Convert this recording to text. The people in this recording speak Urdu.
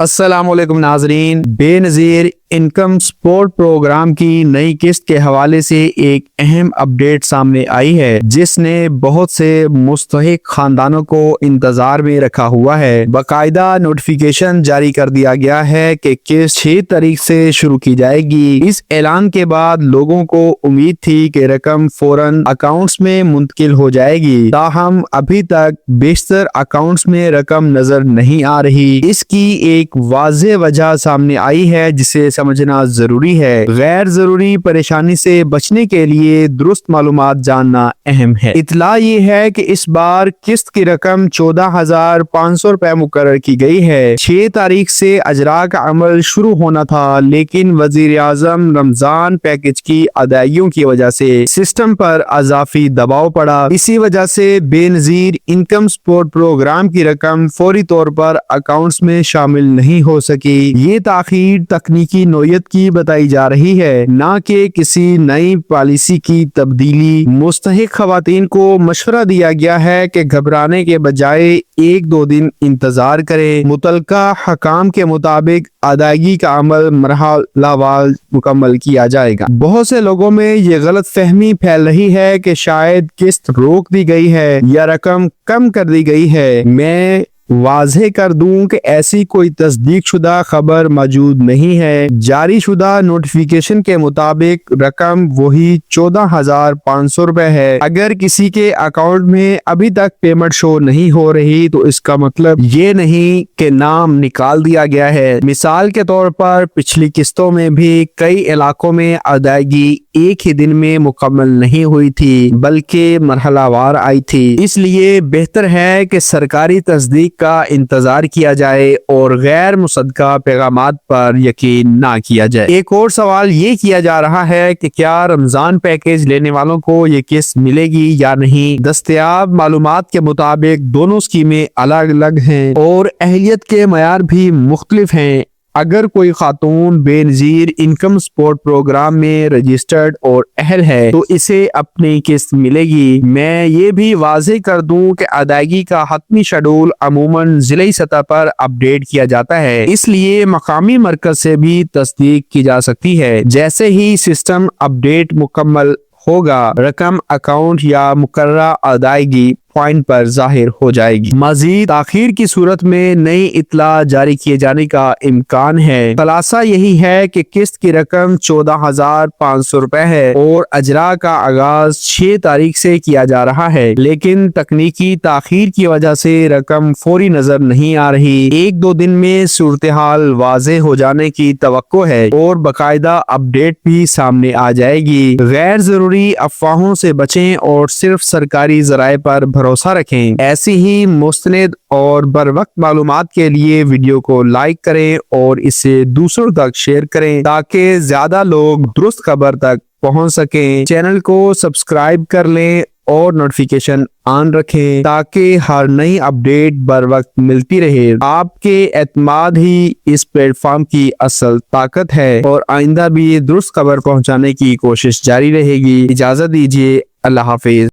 السلام علیکم ناظرین، بے نظیر انکم سپورٹ پروگرام کی نئی قسط کے حوالے سے ایک اہم اپڈیٹ سامنے آئی ہے جس نے بہت سے مستحق خاندانوں کو انتظار میں رکھا ہوا ہے۔ باقاعدہ نوٹیفیکیشن جاری کر دیا گیا ہے کہ قسط 6 تاریخ سے شروع کی جائے گی۔ اس اعلان کے بعد لوگوں کو امید تھی کہ رقم فوراً اکاؤنٹس میں منتقل ہو جائے گی، تاہم ابھی تک بیشتر اکاؤنٹس میں رقم نظر نہیں آ رہی۔ اس کی ایک واضح وجہ سامنے آئی ہے جسے سمجھنا ضروری ہے۔ غیر ضروری پریشانی سے بچنے کے لیے درست معلومات جاننا اہم ہے۔ اطلاع یہ ہے کہ اس بار قسط کی رقم 14,500 روپے مقرر کی گئی ہے۔ 6 تاریخ سے اجراء کا عمل شروع ہونا تھا، لیکن وزیر اعظم رمضان پیکج کی ادائیگیوں کی وجہ سے سسٹم پر اضافی دباؤ پڑا۔ اسی وجہ سے بے نظیر انکم سپورٹ پروگرام کی رقم فوری طور پر اکاؤنٹس میں شامل نہیں ہو سکی۔ یہ تاخیر تکنیکی نوعیت کی بتائی جا رہی ہے، نہ کہ کسی نئی پالیسی کی تبدیلی۔ مستحق خواتین کو مشورہ دیا گیا ہے کہ گھبرانے کے بجائے 1-2 دن انتظار کریں۔ متعلقہ حکام کے مطابق ادائیگی کا عمل مرحلہ وار مکمل کیا جائے گا۔ بہت سے لوگوں میں یہ غلط فہمی پھیل رہی ہے کہ شاید قسط روک دی گئی ہے یا رقم کم کر دی گئی ہے۔ میں واضح کر دوں کہ ایسی کوئی تصدیق شدہ خبر موجود نہیں ہے۔ جاری شدہ نوٹیفیکیشن کے مطابق رقم وہی 14,500 روپے ہے۔ اگر کسی کے اکاؤنٹ میں ابھی تک پیمنٹ شو نہیں ہو رہی تو اس کا مطلب یہ نہیں کہ نام نکال دیا گیا ہے۔ مثال کے طور پر پچھلی قسطوں میں بھی کئی علاقوں میں ادائیگی ایک ہی دن میں مکمل نہیں ہوئی تھی بلکہ مرحلہ وار آئی تھی۔ اس لیے بہتر ہے کہ سرکاری تصدیق کا انتظار کیا جائے اور غیر مصدقہ پیغامات پر یقین نہ کیا جائے۔ ایک اور سوال یہ کیا جا رہا ہے کہ کیا رمضان پیکج لینے والوں کو یہ قسط ملے گی یا نہیں۔ دستیاب معلومات کے مطابق دونوں اسکیمیں الگ الگ ہیں اور اہلیت کے معیار بھی مختلف ہیں۔ اگر کوئی خاتون بے نظیر انکم سپورٹ پروگرام میں رجسٹرڈ اور اہل ہے تو اسے اپنی قسط ملے گی۔ میں یہ بھی واضح کر دوں کہ ادائیگی کا حتمی شیڈول عموماً ضلعی سطح پر اپڈیٹ کیا جاتا ہے، اس لیے مقامی مرکز سے بھی تصدیق کی جا سکتی ہے۔ جیسے ہی سسٹم اپڈیٹ مکمل ہوگا، رقم اکاؤنٹ یا مقررہ ادائیگی پوائنٹ پر ظاہر ہو جائے گی۔ مزید تاخیر کی صورت میں نئی اطلاع جاری کیے جانے کا امکان ہے۔ خلاصہ یہی ہے کہ قسط کی رقم 14,500 روپے ہے اور اجراء کا آغاز 6 تاریخ سے کیا جا رہا ہے، لیکن تکنیکی تاخیر کی وجہ سے رقم فوری نظر نہیں آ رہی۔ 1-2 دن میں صورتحال واضح ہو جانے کی توقع ہے اور باقاعدہ اپڈیٹ بھی سامنے آ جائے گی۔ غیر ضروری افواہوں سے بچیں اور صرف سرکاری ذرائع پر بھروسہ رکھیں۔ ایسی ہی مستند اور بروقت معلومات کے لیے ویڈیو کو لائک کریں اور اسے دوسروں تک شیئر کریں تاکہ زیادہ لوگ درست خبر تک پہنچ سکیں۔ چینل کو سبسکرائب کر لیں اور نوٹیفیکیشن آن رکھیں تاکہ ہر نئی اپڈیٹ بروقت ملتی رہے۔ آپ کے اعتماد ہی اس پلیٹ فارم کی اصل طاقت ہے اور آئندہ بھی درست خبر پہنچانے کی کوشش جاری رہے گی۔ اجازت دیجیے، اللہ حافظ۔